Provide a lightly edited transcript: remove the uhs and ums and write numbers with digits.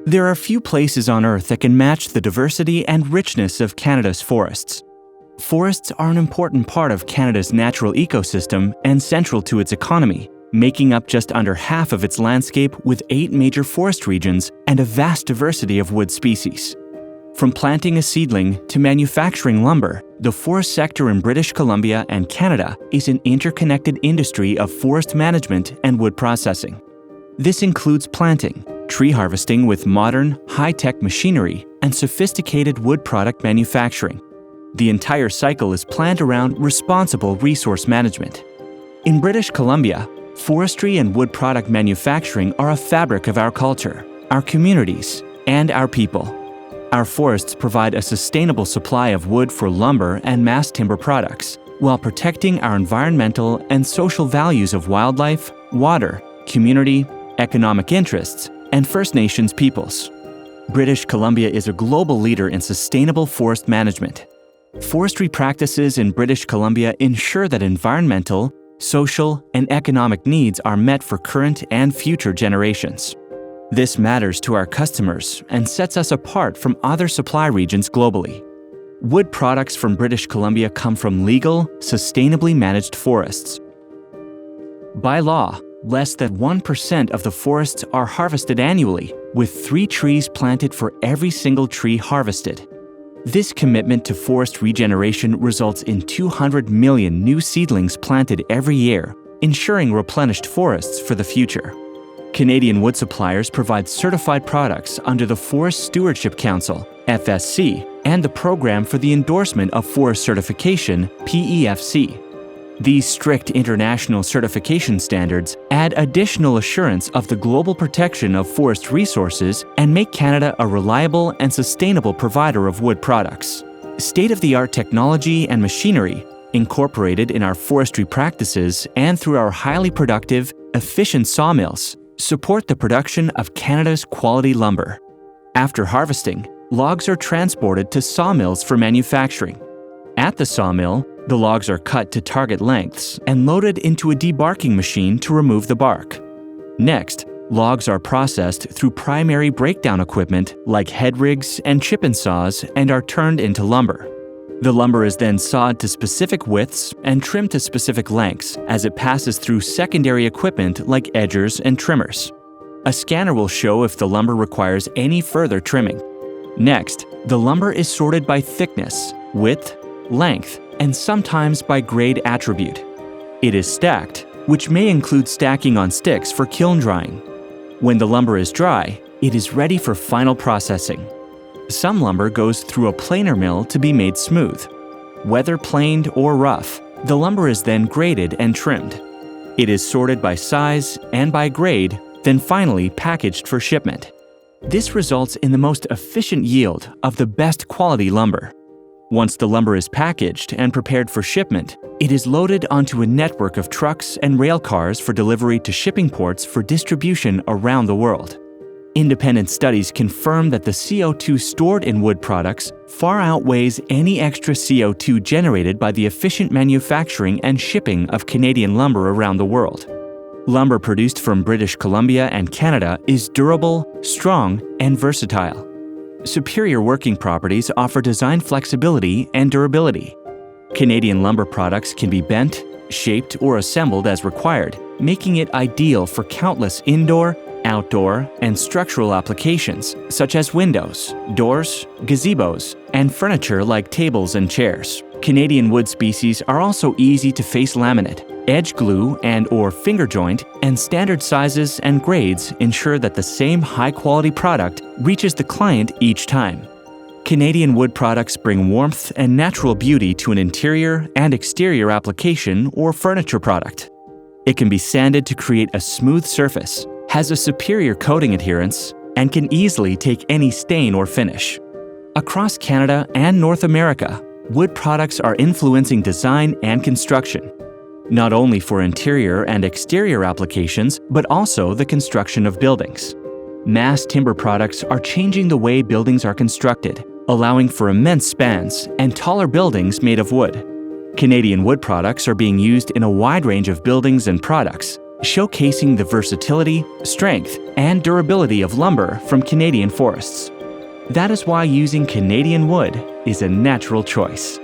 There are few places on Earth that can match the diversity and richness of Canada's forests. Forests are an important part of Canada's natural ecosystem and central to its economy, making up just under half of its landscape with 8 major forest regions and a vast diversity of wood species. From planting a seedling to manufacturing lumber, the forest sector in British Columbia and Canada is an interconnected industry of forest management and wood processing. This includes planting, tree harvesting with modern, high-tech machinery, and sophisticated wood product manufacturing. The entire cycle is planned around responsible resource management. In British Columbia, forestry and wood product manufacturing are a fabric of our culture, our communities, and our people. Our forests provide a sustainable supply of wood for lumber and mass timber products, while protecting our environmental and social values of wildlife, water, community, economic interests, and First Nations peoples. British Columbia is a global leader in sustainable forest management. Forestry practices in British Columbia ensure that environmental, social, and economic needs are met for current and future generations. This matters to our customers and sets us apart from other supply regions globally. Wood products from British Columbia come from legal, sustainably managed forests. By law, less than 1% of the forests are harvested annually, with 3 trees planted for every single tree harvested. This commitment to forest regeneration results in 200 million new seedlings planted every year, ensuring replenished forests for the future. Canadian wood suppliers provide certified products under the Forest Stewardship Council, FSC, and the Program for the Endorsement of Forest Certification, PEFC. These strict international certification standards add additional assurance of the global protection of forest resources and make Canada a reliable and sustainable provider of wood products. State-of-the-art technology and machinery, incorporated in our forestry practices and through our highly productive, efficient sawmills, support the production of Canada's quality lumber. After harvesting, logs are transported to sawmills for manufacturing. At the sawmill, the logs are cut to target lengths and loaded into a debarking machine to remove the bark. Next, logs are processed through primary breakdown equipment like head rigs and chip-n saws and are turned into lumber. The lumber is then sawed to specific widths and trimmed to specific lengths as it passes through secondary equipment like edgers and trimmers. A scanner will show if the lumber requires any further trimming. Next, the lumber is sorted by thickness, width, length, and sometimes by grade attribute. It is stacked, which may include stacking on sticks for kiln drying. When the lumber is dry, it is ready for final processing. Some lumber goes through a planer mill to be made smooth. Whether planed or rough, the lumber is then graded and trimmed. It is sorted by size and by grade, then finally packaged for shipment. This results in the most efficient yield of the best quality lumber. Once the lumber is packaged and prepared for shipment, it is loaded onto a network of trucks and rail cars for delivery to shipping ports for distribution around the world. Independent studies confirm that the CO2 stored in wood products far outweighs any extra CO2 generated by the efficient manufacturing and shipping of Canadian lumber around the world. Lumber produced from British Columbia and Canada is durable, strong, and versatile. Superior working properties offer design flexibility and durability. Canadian lumber products can be bent, shaped, or assembled as required, making it ideal for countless indoor, outdoor, and structural applications such as windows, doors, gazebos, and furniture like tables and chairs. Canadian wood species are also easy to face laminate, edge glue and/or finger joint, and standard sizes and grades ensure that the same high-quality product reaches the client each time. Canadian wood products bring warmth and natural beauty to an interior and exterior application or furniture product. It can be sanded to create a smooth surface, has a superior coating adherence, and can easily take any stain or finish. Across Canada and North America, wood products are influencing design and construction, not only for interior and exterior applications, but also the construction of buildings. Mass timber products are changing the way buildings are constructed, allowing for immense spans and taller buildings made of wood. Canadian wood products are being used in a wide range of buildings and products, showcasing the versatility, strength, and durability of lumber from Canadian forests. That is why using Canadian wood is a natural choice.